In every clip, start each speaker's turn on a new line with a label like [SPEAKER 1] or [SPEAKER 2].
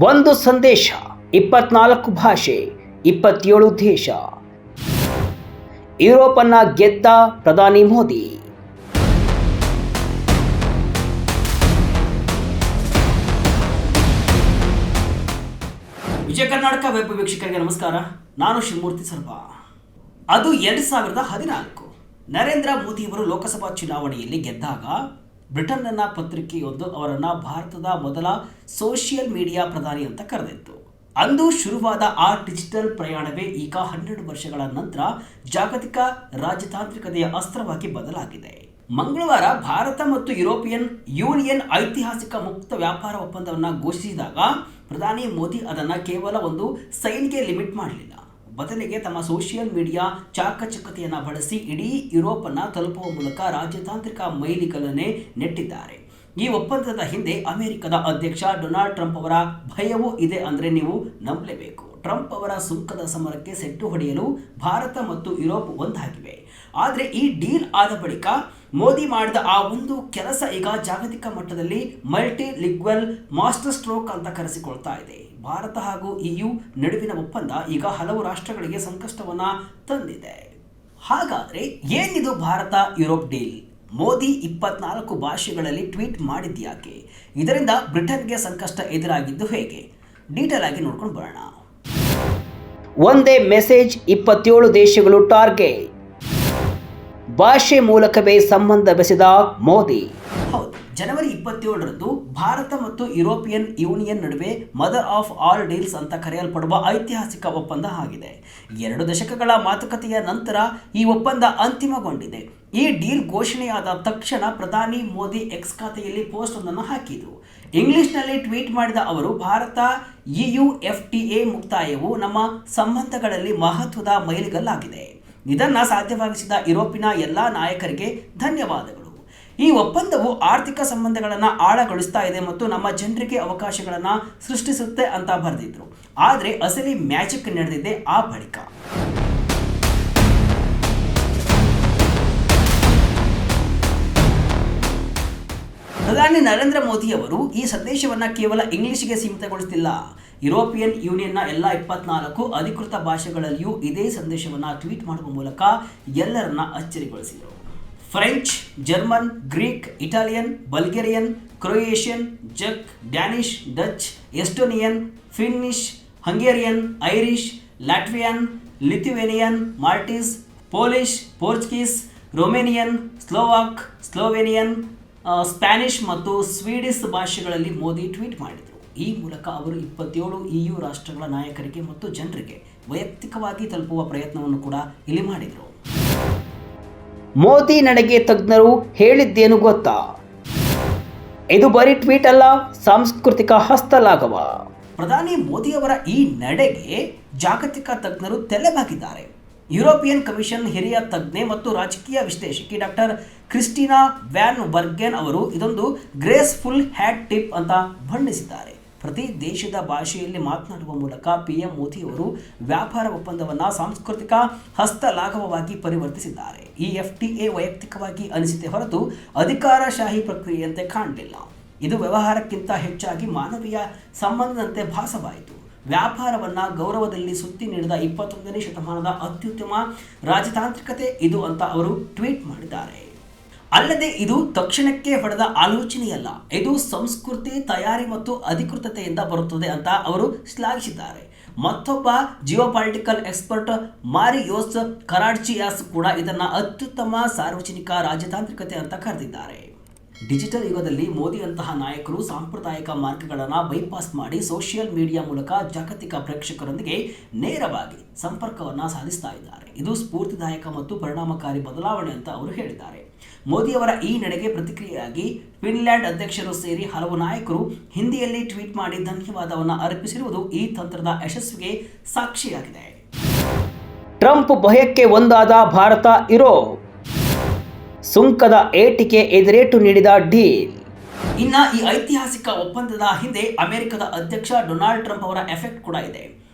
[SPEAKER 1] ಒಂದು ಸಂದೇಶ, 24 ಭಾಷೆ, 27 ದೇಶ. ಯುರೋಪನ್ನ ಗೆದ್ದ ಪ್ರಧಾನಿ ಮೋದಿ. ವಿಜಯ ಕರ್ನಾಟಕ ವೆಬ್ ವೀಕ್ಷಕರಿಗೆ ನಮಸ್ಕಾರ. ನಾನು ಶಿವಮೂರ್ತಿ ಸರ್ಬಾ. ಅದು 2014 ನರೇಂದ್ರ ಮೋದಿಯವರು ಲೋಕಸಭಾ ಚುನಾವಣೆಯಲ್ಲಿ ಗೆದ್ದಾಗ ಬ್ರಿಟನ್ನ ಪತ್ರಿಕೆಯೊಂದು ಅವರನ್ನು ಭಾರತದ ಮೊದಲ ಸೋಷಿಯಲ್ ಮೀಡಿಯಾ ಪ್ರಧಾನಿ ಅಂತ ಕರೆದಿತ್ತು. ಅಂದು ಶುರುವಾದ ಆ ಡಿಜಿಟಲ್ ಪ್ರಯಾಣವೇ ಈಗ 12 ವರ್ಷಗಳ ನಂತರ ಜಾಗತಿಕ ರಾಜತಾಂತ್ರಿಕತೆಯ ಅಸ್ತ್ರವಾಗಿ ಬದಲಾಗಿದೆ. ಮಂಗಳವಾರ ಭಾರತ ಮತ್ತು ಯುರೋಪಿಯನ್ ಯೂನಿಯನ್ ಐತಿಹಾಸಿಕ ಮುಕ್ತ ವ್ಯಾಪಾರ ಒಪ್ಪಂದವನ್ನು ಘೋಷಿಸಿದಾಗ ಪ್ರಧಾನಿ ಮೋದಿ ಅದನ್ನು ಕೇವಲ ಒಂದು ಸೈನ್ಗೆ ಲಿಮಿಟ್ ಮಾಡಲಿಲ್ಲ. ಬದಲಿಗೆ ತಮ್ಮ ಸೋಷಿಯಲ್ ಮೀಡಿಯಾ ಚಾಕಚಕ್ಯತೆಯನ್ನು ಬಳಸಿ ಇಡೀ ಯುರೋಪನ್ನು ತಲುಪುವ ಮೂಲಕ ರಾಜತಾಂತ್ರಿಕ ಮೈಲಿಗಲ್ಲನ್ನೇ ನೆಟ್ಟಿದ್ದಾರೆ. ಈ ಒಪ್ಪಂದದ ಹಿಂದೆ ಅಮೆರಿಕದ ಅಧ್ಯಕ್ಷ ಡೊನಾಲ್ಡ್ ಟ್ರಂಪ್ ಅವರ ಭಯವೂ ಇದೆ ಅಂದರೆ ನೀವು ನಂಬಲೇಬೇಕು. ಟ್ರಂಪ್ ಅವರ ಸುಂಕದ ಸಮರಕ್ಕೆ ಸೆಟ್ಟು ಹೊಡೆಯಲು ಭಾರತ ಮತ್ತು ಯುರೋಪ್ ಒಂದಾಗಿವೆ. ಆದರೆ ಈ ಡೀಲ್ ಆದ ಬಳಿಕ ಮೋದಿ ಮಾಡಿದ ಆ ಒಂದು ಕೆಲಸ ಈಗ ಜಾಗತಿಕ ಮಟ್ಟದಲ್ಲಿ ಮಲ್ಟಿ ಲಿಂಗ್ವಲ್ ಮಾಸ್ಟರ್ ಸ್ಟ್ರೋಕ್ ಅಂತ ಕರೆಸಿಕೊಳ್ತಾ ಇದೆ. ಭಾರತ ಹಾಗೂ EU ನಡುವಿನ ಒಪ್ಪಂದ ಈಗ ಹಲವು ರಾಷ್ಟ್ರಗಳಿಗೆ ಸಂಕಷ್ಟವನ್ನು ತಂದಿದೆ. ಹಾಗಾದರೆ ಏನಿದು ಭಾರತ ಯುರೋಪ್ ಡೀಲ್? ಮೋದಿ 24 ಭಾಷೆಗಳಲ್ಲಿ ಟ್ವೀಟ್ ಮಾಡಿದ್ಯಾಕೆ? ಇದರಿಂದ ಬ್ರಿಟನ್ಗೆ ಸಂಕಷ್ಟ ಎದುರಾಗಿದ್ದು ಹೇಗೆ? ಡೀಟೇಲ್ ಆಗಿ ನೋಡ್ಕೊಂಡು ಬರೋಣ. ಒಂದೇ ಮೆಸೇಜ್, 27 ದೇಶಗಳು ಟಾರ್ಗೆಟ್. ಭಾಷೆ ಮೂಲಕವೇ ಸಂಬಂಧ ಬೆಸೆದ ಮೋದಿ. ಹೌದು, ಜನವರಿ 27ರಂದು ಭಾರತ ಮತ್ತು ಯುರೋಪಿಯನ್ ಯೂನಿಯನ್ ನಡುವೆ ಮದರ್ ಆಫ್ ಆಲ್ ಡೀಲ್ಸ್ ಅಂತ ಕರೆಯಲ್ಪಡುವ ಐತಿಹಾಸಿಕ ಒಪ್ಪಂದ ಆಗಿದೆ. 2 ದಶಕಗಳ ಮಾತುಕತೆಯ ನಂತರ ಈ ಒಪ್ಪಂದ ಅಂತಿಮಗೊಂಡಿದೆ. ಈ ಡೀಲ್ ಘೋಷಣೆಯಾದ ತಕ್ಷಣ ಪ್ರಧಾನಿ ಮೋದಿ ಎಕ್ಸ್ ಖಾತೆಯಲ್ಲಿ ಪೋಸ್ಟ್ ಒಂದನ್ನು ಹಾಕಿದರು. ಇಂಗ್ಲಿಷ್ನಲ್ಲಿ ಟ್ವೀಟ್ ಮಾಡಿದ ಅವರು, ಭಾರತ EU FTA ಮುಕ್ತಾಯವು ನಮ್ಮ ಸಂಬಂಧಗಳಲ್ಲಿ ಮಹತ್ವದ ಮೈಲಿಗಲ್ಲಾಗಿದೆ. ಇದನ್ನು ಸಾಧ್ಯವಾಗಿಸಿದ ಯುರೋಪಿನ ಎಲ್ಲ ನಾಯಕರಿಗೆ ಧನ್ಯವಾದಗಳು. ಈ ಒಪ್ಪಂದವು ಆರ್ಥಿಕ ಸಂಬಂಧಗಳನ್ನು ಆಳಗೊಳಿಸ್ತಾ ಇದೆ ಮತ್ತು ನಮ್ಮ ಜನರಿಗೆ ಅವಕಾಶಗಳನ್ನು ಸೃಷ್ಟಿಸುತ್ತೆ ಅಂತ ಬರೆದಿದ್ರು. ಆದರೆ ಅಸಲಿ ಮ್ಯಾಜಿಕ್ ನಡೆದಿದೆ ಆ ಬಳಿಕ. ಪ್ರಧಾನಿ ನರೇಂದ್ರ ಮೋದಿಯವರು ಈ ಸಂದೇಶವನ್ನು ಕೇವಲ ಇಂಗ್ಲಿಷ್ಗೆ ಸೀಮಿತಗೊಳಿಸುತ್ತಿಲ್ಲ. ಯುರೋಪಿಯನ್ ಯೂನಿಯನ್ನ ಎಲ್ಲ 24 ಅಧಿಕೃತ ಭಾಷೆಗಳಲ್ಲಿಯೂ ಇದೇ ಸಂದೇಶವನ್ನು ಟ್ವೀಟ್ ಮಾಡುವ ಮೂಲಕ ಎಲ್ಲರನ್ನ ಅಚ್ಚರಿಗೊಳಿಸಿದರು. French, German, Greek, Italian, Bulgarian, Croatian, ಜಕ್, Danish, Dutch, Estonian, Finnish, Hungarian, Irish, Latvian, Lithuanian, Maltese, Polish, Portuguese, Romanian, Slovak, Slovenian, Spanish ಮತ್ತು ಸ್ವೀಡಿಷ್ ಭಾಷೆಗಳಲ್ಲಿ ಮೋದಿ ಟ್ವೀಟ್ ಮಾಡಿದರು. ಈ ಮೂಲಕ ಅವರು 27 EU ರಾಷ್ಟ್ರಗಳ ನಾಯಕರಿಗೆ ಮತ್ತು ಜನರಿಗೆ ವೈಯಕ್ತಿಕವಾಗಿ ತಲುಪುವ ಪ್ರಯತ್ನವನ್ನು ಕೂಡ ಇಲ್ಲಿ ಮಾಡಿದರು. ಮೋದಿ ನಡೆಗೆ ತಜ್ಞರು ಹೇಳಿದ್ದೇನು ಗೊತ್ತಾ? ಇದು ಬರೀ ಟ್ವೀಟ್ ಅಲ್ಲ, ಸಾಂಸ್ಕೃತಿಕ ಹಸ್ತಲಾಘವ. ಪ್ರಧಾನಿ ಮೋದಿಯವರ ಈ ನಡೆಗೆ ಜಾಗತಿಕ ತಜ್ಞರು ತಲೆಬಾಗಿದ್ದಾರೆ. ಯುರೋಪಿಯನ್ ಕಮಿಷನ್ ಹಿರಿಯ ತಜ್ಞೆ ಮತ್ತು ರಾಜಕೀಯ ವಿಶ್ಲೇಷಕಿ ಡಾಕ್ಟರ್ ಕ್ರಿಸ್ಟಿನಾ ವ್ಯಾನ್ ಬರ್ಗೆನ್ ಅವರು ಇದೊಂದು ಗ್ರೇಸ್ಫುಲ್ ಹ್ಯಾಟ್ ಟಿಪ್ ಅಂತ ಬಣ್ಣಿಸಿದ್ದಾರೆ. ಪ್ರತಿ ದೇಶದ ಭಾಷೆಯಲ್ಲಿ ಮಾತನಾಡುವ ಮೂಲಕ PM ಮೋದಿಯವರು ವ್ಯಾಪಾರ ಒಪ್ಪಂದವನ್ನು ಸಾಂಸ್ಕೃತಿಕ ಹಸ್ತಲಾಘವವಾಗಿ ಪರಿವರ್ತಿಸಿದ್ದಾರೆ. ಈ FTA ವೈಯಕ್ತಿಕವಾಗಿ ಅನಿಸಿತೆ ಹೊರತು ಅಧಿಕಾರಶಾಹಿ ಪ್ರಕ್ರಿಯೆಯಂತೆ ಕಾಣಲಿಲ್ಲ. ಇದು ವ್ಯವಹಾರಕ್ಕಿಂತ ಹೆಚ್ಚಾಗಿ ಮಾನವೀಯ ಸಂಬಂಧದಂತೆ ಭಾಸವಾಯಿತು. ವ್ಯಾಪಾರವನ್ನು ಗೌರವದಲ್ಲಿ ಸುತ್ತಿ ನೀಡಿದ 21ನೇ ಶತಮಾನದ ಅತ್ಯುತ್ತಮ ರಾಜತಾಂತ್ರಿಕತೆ ಇದು ಅಂತ ಅವರು ಟ್ವೀಟ್ ಮಾಡಿದ್ದಾರೆ. ಅಲ್ಲದೆ ಇದು ತಕ್ಷಣಕ್ಕೆ ಹೊಡೆದ ಆಲೋಚನೆಯಲ್ಲ, ಇದು ಸಂಸ್ಕೃತಿ, ತಯಾರಿ ಮತ್ತು ಅಧಿಕೃತತೆಯಿಂದ ಬರುತ್ತದೆ ಅಂತ ಅವರು ಶ್ಲಾಘಿಸಿದ್ದಾರೆ. ಮತ್ತೊಬ್ಬ ಜಿಯೋಪಾಲಿಟಿಕಲ್ ಎಕ್ಸ್ಪರ್ಟ್ ಮಾರಿಯೋಸ್ ಕರಾಡ್ಜಿಯಾಸ್ ಕೂಡ ಇದನ್ನು ಅತ್ಯುತ್ತಮ ಸಾರ್ವಜನಿಕ ರಾಜತಾಂತ್ರಿಕತೆ ಅಂತ ಕರೆದಿದ್ದಾರೆ. ಡಿಜಿಟಲ್ ಯುಗದಲ್ಲಿ ಮೋದಿಯಂತಹ ನಾಯಕರು ಸಾಂಪ್ರದಾಯಿಕ ಮಾರ್ಗಗಳನ್ನು ಬೈಪಾಸ್ ಮಾಡಿ ಸೋಷಿಯಲ್ ಮೀಡಿಯಾ ಮೂಲಕ ಜಾಗತಿಕ ಪ್ರೇಕ್ಷಕರೊಂದಿಗೆ ನೇರವಾಗಿ ಸಂಪರ್ಕವನ್ನು ಸಾಧಿಸ್ತಾ ಇದ್ದಾರೆ. ಇದು ಸ್ಫೂರ್ತಿದಾಯಕ ಮತ್ತು ಪರಿಣಾಮಕಾರಿ ಬದಲಾವಣೆ ಅಂತ ಅವರು ಹೇಳಿದ್ದಾರೆ. ಮೋದಿಯವರ ಈ ನಡೆಗೆ ಪ್ರತಿಕ್ರಿಯೆಯಾಗಿ ಫಿನ್ಲ್ಯಾಂಡ್ ಅಧ್ಯಕ್ಷರು ಸೇರಿ ಹಲವು ನಾಯಕರು ಹಿಂದಿಯಲ್ಲಿ ಟ್ವೀಟ್ ಮಾಡಿ ಧನ್ಯವಾದವನ್ನು ಅರ್ಪಿಸಿರುವುದು ಈ ತಂತ್ರದ ಯಶಸ್ವಿಗೆ ಸಾಕ್ಷಿಯಾಗಿದೆ. ಟ್ರಂಪ್ ಭಯಕ್ಕೆ ಒಂದಾದ ಭಾರತ ಯುರೋಪ್. ಸುಂಕದ ಏಟಿಗೆ ಎದುರೇಟು ನೀಡಿದ ಡೀಲ್. ಇನ್ನು ಈ ಐತಿಹಾಸಿಕ ಒಪ್ಪಂದದ ಹಿಂದೆ ಅಮೆರಿಕದ ಅಧ್ಯಕ್ಷ ಡೊನಾಲ್ಡ್ ಟ್ರಂಪ್ ಅವರ ಎಫೆಕ್ಟ್ ಕೂಡ ಇದೆ.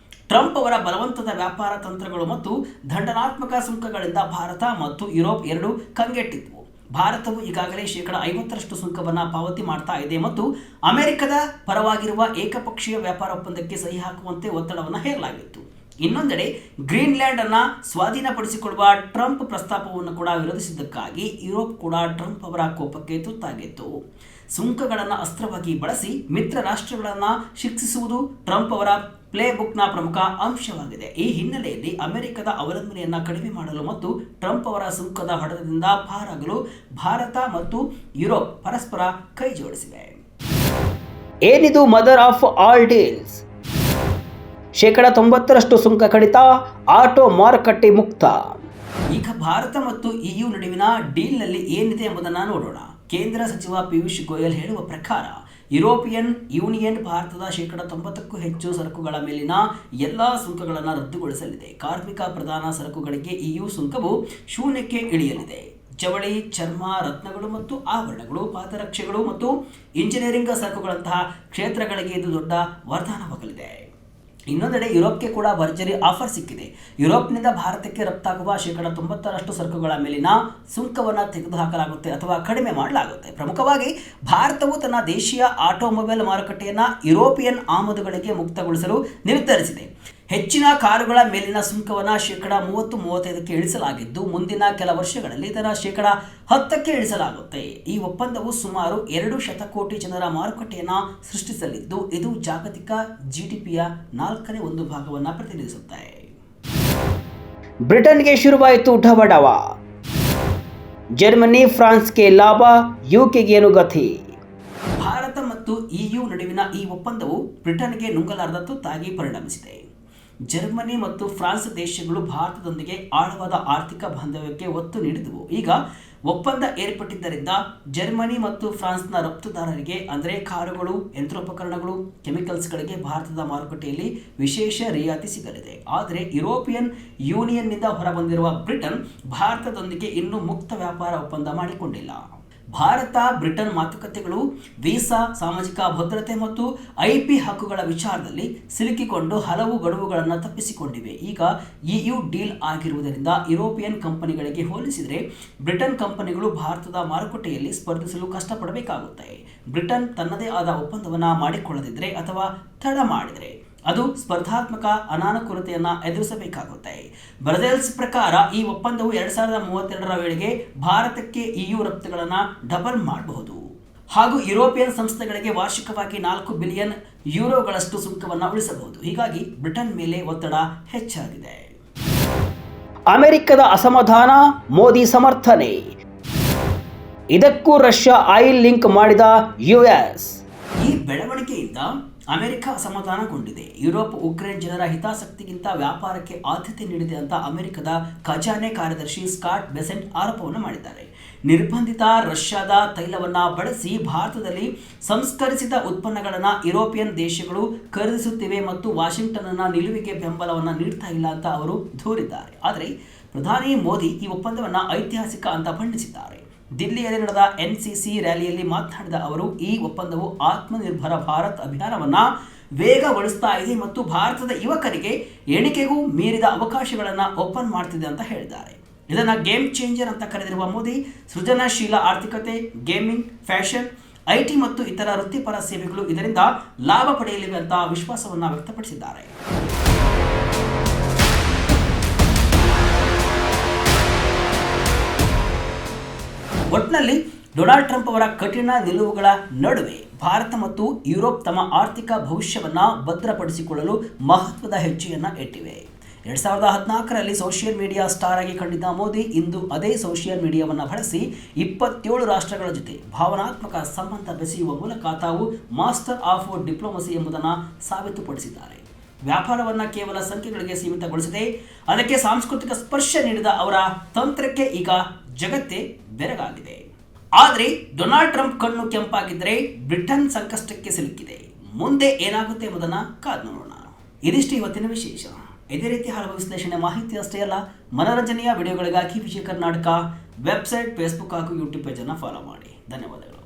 [SPEAKER 1] ಟ್ರಂಪ್ ಅವರ ಬಲವಂತದ ವ್ಯಾಪಾರ ತಂತ್ರಗಳು ಮತ್ತು ದಂಡನಾತ್ಮಕ ಸುಂಕಗಳಿಂದ ಭಾರತ ಮತ್ತು ಯುರೋಪ್ ಎರಡೂ ಕಂಗೆಟ್ಟಿದ್ವು. ಭಾರತವು ಈಗಾಗಲೇ 50% ಸುಂಕವನ್ನು ಪಾವತಿ ಮಾಡ್ತಾ ಇದೆ ಮತ್ತು ಅಮೆರಿಕದ ಪರವಾಗಿರುವ ಏಕಪಕ್ಷೀಯ ವ್ಯಾಪಾರ ಒಪ್ಪಂದಕ್ಕೆ ಸಹಿ ಹಾಕುವಂತೆ ಒತ್ತಡವನ್ನು ಹೇರಲಾಗಿತ್ತು. ಇನ್ನೊಂದೆಡೆ ಗ್ರೀನ್ಲ್ಯಾಂಡ್ ಅನ್ನ ಸ್ವಾಧೀನಪಡಿಸಿಕೊಳ್ಳುವ ಟ್ರಂಪ್ ಪ್ರಸ್ತಾಪವನ್ನು ಕೂಡ ವಿರೋಧಿಸಿದ್ದಕ್ಕಾಗಿ ಯುರೋಪ್ ಕೂಡ ಟ್ರಂಪ್ ಅವರ ಕೋಪಕ್ಕೆ ತುತ್ತಾಗಿತ್ತು. ಸುಂಕಗಳನ್ನು ಅಸ್ತ್ರವಾಗಿ ಬಳಸಿ ಮಿತ್ರ ರಾಷ್ಟ್ರಗಳನ್ನು ಶಿಕ್ಷಿಸುವುದು ಟ್ರಂಪ್ ಅವರ ಪ್ಲೇಬುಕ್ನ ಪ್ರಮುಖ ಅಂಶವಾಗಿದೆ. ಈ ಹಿನ್ನೆಲೆಯಲ್ಲಿ ಅಮೆರಿಕದ ಅವಲಂಬನೆಯನ್ನು ಕಡಿಮೆ ಮಾಡಲು ಮತ್ತು ಟ್ರಂಪ್ ಅವರ ಸುಂಕದ ಹೊಡೆತದಿಂದ ಪಾರಾಗಲು ಭಾರತ ಮತ್ತು ಯುರೋಪ್ ಪರಸ್ಪರ ಕೈ ಜೋಡಿಸಿವೆ. ಏನಿದು ಮದರ್ ಆಫ್ ಆಲ್ ಡೀಲ್ಸ್? 90% ಸುಂಕ ಕಡಿತ, ಆಟೋ ಮಾರುಕಟ್ಟೆ ಮುಕ್ತ. ಈಗ ಭಾರತ ಮತ್ತು EU ನಡುವಿನ ಡೀಲ್ನಲ್ಲಿ ಏನಿದೆ ಎಂಬುದನ್ನು ನೋಡೋಣ. ಕೇಂದ್ರ ಸಚಿವ ಪಿಯೂಷ್ ಗೋಯಲ್ ಹೇಳುವ ಪ್ರಕಾರ ಯುರೋಪಿಯನ್ ಯೂನಿಯನ್ ಭಾರತದ 90%ಕ್ಕೂ ಹೆಚ್ಚು ಸರಕುಗಳ ಮೇಲಿನ ಎಲ್ಲಾ ಸುಂಕಗಳನ್ನು ರದ್ದುಗೊಳಿಸಲಿದೆ. ಕಾರ್ಮಿಕ ಪ್ರಧಾನ ಸರಕುಗಳಿಗೆ EU ಸುಂಕವು ಶೂನ್ಯಕ್ಕೆ ಇಳಿಯಲಿದೆ. ಜವಳಿ, ಚರ್ಮ, ರತ್ನಗಳು ಮತ್ತು ಆಭರಣಗಳು, ಪಾದರಕ್ಷೆಗಳು ಮತ್ತು ಇಂಜಿನಿಯರಿಂಗ್ ಸರಕುಗಳಂತಹ ಕ್ಷೇತ್ರಗಳಿಗೆ ಇದು ದೊಡ್ಡ ವರದಾನವಾಗಲಿದೆ. ಇನ್ನೊಂದೆಡೆ ಯುರೋಪ್ಗೆ ಕೂಡ ಭರ್ಜರಿ ಆಫರ್ ಸಿಕ್ಕಿದೆ. ಯುರೋಪ್ನಿಂದ ಭಾರತಕ್ಕೆ ರಫ್ತಾಗುವ 90% ಸರಕುಗಳ ಮೇಲಿನ ಸುಂಕವನ್ನು ತೆಗೆದುಹಾಕಲಾಗುತ್ತೆ ಅಥವಾ ಕಡಿಮೆ ಮಾಡಲಾಗುತ್ತೆ. ಪ್ರಮುಖವಾಗಿ ಭಾರತವು ತನ್ನ ದೇಶೀಯ ಆಟೋಮೊಬೈಲ್ ಮಾರುಕಟ್ಟೆಯನ್ನು ಯುರೋಪಿಯನ್ ಆಮದುಗಳಿಗೆ ಮುಕ್ತಗೊಳಿಸಲು ನಿರ್ಧರಿಸಿದೆ. ಹೆಚ್ಚಿನ ಕಾರುಗಳ ಮೇಲಿನ ಸುಂಕವನ್ನು 30-35ಕ್ಕೆ ಇಳಿಸಲಾಗಿದ್ದು ಮುಂದಿನ ಕೆಲ ವರ್ಷಗಳಲ್ಲಿ ಇದನ್ನು 10ಕ್ಕೆ ಇಳಿಸಲಾಗುತ್ತೆ. ಈ ಒಪ್ಪಂದವು ಸುಮಾರು 2 ಶತಕೋಟಿ ಜನರ ಮಾರುಕಟ್ಟೆಯನ್ನು ಸೃಷ್ಟಿಸಲಿದ್ದು ಇದು ಜಾಗತಿಕ GDPಯ 1/4 ಭಾಗವನ್ನು ಪ್ರತಿನಿಧಿಸುತ್ತೆ. ಬ್ರಿಟನ್ಗೆ ಶುರುವಾಯಿತು ಢವಢವ. ಜರ್ಮನಿ ಫ್ರಾನ್ಸ್ಗೆ ಲಾಭ, ಯುಕೆಗೇನು ಗತಿ? ಭಾರತ ಮತ್ತು EU ನಡುವಿನ ಈ ಒಪ್ಪಂದವು ಬ್ರಿಟನ್ಗೆ ನುಂಗಲಾರದ ತುತ್ತಾಗಿ ಪರಿಣಮಿಸಿದೆ. ಜರ್ಮನಿ ಮತ್ತು ಫ್ರಾನ್ಸ್ ದೇಶಗಳು ಭಾರತದೊಂದಿಗೆ ಆಳವಾದ ಆರ್ಥಿಕ ಬಾಂಧವ್ಯಕ್ಕೆ ಒತ್ತು ನೀಡಿದವು. ಈಗ ಒಪ್ಪಂದ ಏರ್ಪಟ್ಟಿದ್ದರಿಂದ ಜರ್ಮನಿ ಮತ್ತು ಫ್ರಾನ್ಸ್ನ ರಫ್ತುದಾರರಿಗೆ ಅಂದರೆ ಕಾರುಗಳು, ಯಂತ್ರೋಪಕರಣಗಳು, ಕೆಮಿಕಲ್ಸ್ಗಳಿಗೆ ಭಾರತದ ಮಾರುಕಟ್ಟೆಯಲ್ಲಿ ವಿಶೇಷ ರಿಯಾಯಿತಿ ಸಿಗಲಿದೆ. ಆದರೆ ಯುರೋಪಿಯನ್ ಯೂನಿಯನ್ನಿಂದ ಹೊರಬಂದಿರುವ ಬ್ರಿಟನ್ ಭಾರತದೊಂದಿಗೆ ಇನ್ನೂ ಮುಕ್ತ ವ್ಯಾಪಾರ ಒಪ್ಪಂದ ಮಾಡಿಕೊಂಡಿಲ್ಲ. ಭಾರತ ಬ್ರಿಟನ್ ಮಾತುಕತೆಗಳು ವೀಸಾ, ಸಾಮಾಜಿಕ ಭದ್ರತೆ ಮತ್ತು IP ಹಕ್ಕುಗಳ ವಿಚಾರದಲ್ಲಿ ಸಿಲುಕಿಕೊಂಡು ಹಲವು ಗಡುವುಗಳನ್ನು ತಪ್ಪಿಸಿಕೊಂಡಿವೆ. ಈಗ EU ಡೀಲ್ ಆಗಿರುವುದರಿಂದ ಯುರೋಪಿಯನ್ ಕಂಪನಿಗಳಿಗೆ ಹೋಲಿಸಿದರೆ ಬ್ರಿಟನ್ ಕಂಪನಿಗಳು ಭಾರತದ ಮಾರುಕಟ್ಟೆಯಲ್ಲಿ ಸ್ಪರ್ಧಿಸಲು ಕಷ್ಟಪಡಬೇಕಾಗುತ್ತೆ. ಬ್ರಿಟನ್ ತನ್ನದೇ ಆದ ಒಪ್ಪಂದವನ್ನು ಮಾಡಿಕೊಳ್ಳದಿದ್ದರೆ ಅಥವಾ ತಡ ಮಾಡಿದರೆ ಅದು ಸ್ಪರ್ಧಾತ್ಮಕ ಅನಾನುಕೂಲತೆಯನ್ನು ಎದುರಿಸಬೇಕಾಗುತ್ತೆ. ಬ್ರಸೆಲ್ಸ್ ಪ್ರಕಾರ ಈ ಒಪ್ಪಂದವು 2032ರ ವೇಳೆಗೆ ಭಾರತಕ್ಕೆ EU ರಫ್ತುಗಳನ್ನು ಡಬಲ್ ಮಾಡಬಹುದು ಹಾಗೂ ಯುರೋಪಿಯನ್ ಸಂಸ್ಥೆಗಳಿಗೆ ವಾರ್ಷಿಕವಾಗಿ 4 ಬಿಲಿಯನ್ ಯೂರೋಗಳಷ್ಟು ಸುಂಕವನ್ನು ಉಳಿಸಬಹುದು. ಹೀಗಾಗಿ ಬ್ರಿಟನ್ ಮೇಲೆ ಒತ್ತಡ ಹೆಚ್ಚಾಗಿದೆ. ಅಮೆರಿಕದ ಅಸಮಾಧಾನ, ಮೋದಿ ಸಮರ್ಥನೆ. ಇದಕ್ಕೂ ರಷ್ಯಾ ಆಯಿಲ್ ಲಿಂಕ್ ಮಾಡಿದ US. ಈ ಬೆಳವಣಿಗೆಯಿಂದ ಅಮೆರಿಕ ಅಸಮಾಧಾನಗೊಂಡಿದೆ. ಯುರೋಪ್ ಉಕ್ರೇನ್ ಜನರ ಹಿತಾಸಕ್ತಿಗಿಂತ ವ್ಯಾಪಾರಕ್ಕೆ ಆದ್ಯತೆ ನೀಡಿದೆ ಅಂತ ಅಮೆರಿಕದ ಖಜಾನೆ ಕಾರ್ಯದರ್ಶಿ ಸ್ಕಾಟ್ ಬೆಸೆಂಟ್ ಆರೋಪವನ್ನು ಮಾಡಿದ್ದಾರೆ. ನಿರ್ಬಂಧಿತ ರಷ್ಯಾದ ತೈಲವನ್ನು ಬಳಸಿ ಭಾರತದಲ್ಲಿ ಸಂಸ್ಕರಿಸಿದ ಉತ್ಪನ್ನಗಳನ್ನು ಯುರೋಪಿಯನ್ ದೇಶಗಳು ಖರೀದಿಸುತ್ತಿವೆ ಮತ್ತು ವಾಷಿಂಗ್ಟನ್ನ ನಿಲುವಿಗೆ ಬೆಂಬಲವನ್ನು ನೀಡ್ತಾ ಇಲ್ಲ ಅಂತ ಅವರು ದೂರಿದ್ದಾರೆ. ಆದರೆ ಪ್ರಧಾನಿ ಮೋದಿ ಈ ಒಪ್ಪಂದವನ್ನು ಐತಿಹಾಸಿಕ ಅಂತ ಬಣ್ಣಿಸಿದ್ದಾರೆ. ದಿಲ್ಲಿಯಲ್ಲಿ ನಡೆದ NCC ರ್ಯಾಲಿಯಲ್ಲಿ ಮಾತನಾಡಿದ ಅವರು ಈ ಒಪ್ಪಂದವು ಆತ್ಮನಿರ್ಭರ ಭಾರತ್ ಅಭಿಯಾನವನ್ನು ವೇಗಗೊಳಿಸ್ತಾ ಇದೆ ಮತ್ತು ಭಾರತದ ಯುವಕರಿಗೆ ಎಣಿಕೆಗೂ ಮೀರಿದ ಅವಕಾಶಗಳನ್ನು ಓಪನ್ ಮಾಡ್ತಿದೆ ಅಂತ ಹೇಳಿದ್ದಾರೆ. ಇದನ್ನು ಗೇಮ್ ಚೇಂಜರ್ ಅಂತ ಕರೆದಿರುವ ಮೋದಿ ಸೃಜನಶೀಲ ಆರ್ಥಿಕತೆ, ಗೇಮಿಂಗ್, ಫ್ಯಾಷನ್, IT ಮತ್ತು ಇತರ ವೃತ್ತಿಪರ ಸೇವೆಗಳು ಇದರಿಂದ ಲಾಭ ಪಡೆಯಲಿವೆ ಅಂತ ವಿಶ್ವಾಸವನ್ನು ವ್ಯಕ್ತಪಡಿಸಿದ್ದಾರೆ. ಒಟ್ಟಿನಲ್ಲಿ ಡೊನಾಲ್ಡ್ ಟ್ರಂಪ್ ಅವರ ಕಠಿಣ ನಿಲುವುಗಳ ನಡುವೆ ಭಾರತ ಮತ್ತು ಯುರೋಪ್ ತಮ್ಮ ಆರ್ಥಿಕ ಭವಿಷ್ಯವನ್ನು ಭದ್ರಪಡಿಸಿಕೊಳ್ಳಲು ಮಹತ್ವದ ಹೆಜ್ಜೆಯನ್ನು ಇಟ್ಟಿವೆ. 2014ರಲ್ಲಿ ಸೋಷಿಯಲ್ ಮೀಡಿಯಾ ಸ್ಟಾರ್ ಆಗಿ ಕಂಡಿದ್ದ ಮೋದಿ ಇಂದು ಅದೇ ಸೋಷಿಯಲ್ ಮೀಡಿಯಾವನ್ನು ಬಳಸಿ 27 ರಾಷ್ಟ್ರಗಳ ಜೊತೆ ಭಾವನಾತ್ಮಕ ಸಂಬಂಧ ಬೆಸೆಯುವ ಮೂಲಕ ತಾವು ಮಾಸ್ಟರ್ ಆಫ್ ಡಿಪ್ಲೊಮಸಿ ಎಂಬುದನ್ನು ಸಾಬೀತುಪಡಿಸಿದ್ದಾರೆ. ವ್ಯಾಪಾರವನ್ನು ಕೇವಲ ಸಂಖ್ಯೆಗಳಿಗೆ ಸೀಮಿತಗೊಳಿಸದೆ ಅದಕ್ಕೆ ಸಾಂಸ್ಕೃತಿಕ ಸ್ಪರ್ಶ ನೀಡಿದ ಅವರ ತಂತ್ರಕ್ಕೆ ಈಗ ಜಗತ್ತೇ ಬೆರಗಾಗಿದೆ. ಆದರೆ ಡೊನಾಲ್ಡ್ ಟ್ರಂಪ್ ಕಣ್ಣು ಕೆಂಪಾಗಿದ್ದರೆ ಬ್ರಿಟನ್ ಸಂಕಷ್ಟಕ್ಕೆ ಸಿಲುಕಿದೆ. ಮುಂದೆ ಏನಾಗುತ್ತೆ ಎಂಬುದನ್ನು ಕಾದು ನೋಡೋಣ. ಇದಿಷ್ಟು ಇವತ್ತಿನ ವಿಶೇಷ. ಇದೇ ರೀತಿ ಹಲವು ವಿಶ್ಲೇಷಣೆ ಮಾಹಿತಿ ಅಷ್ಟೇ ಅಲ್ಲ, ಮನೋರಂಜನೆಯ ವಿಡಿಯೋಗಳಿಗಾಗಿ ವಿಜಯ ಕರ್ನಾಟಕ ವೆಬ್ಸೈಟ್, ಫೇಸ್ಬುಕ್ ಹಾಗೂ ಯೂಟ್ಯೂಬ್ ಪೇಜನ್ನು ಫಾಲೋ ಮಾಡಿ. ಧನ್ಯವಾದಗಳು.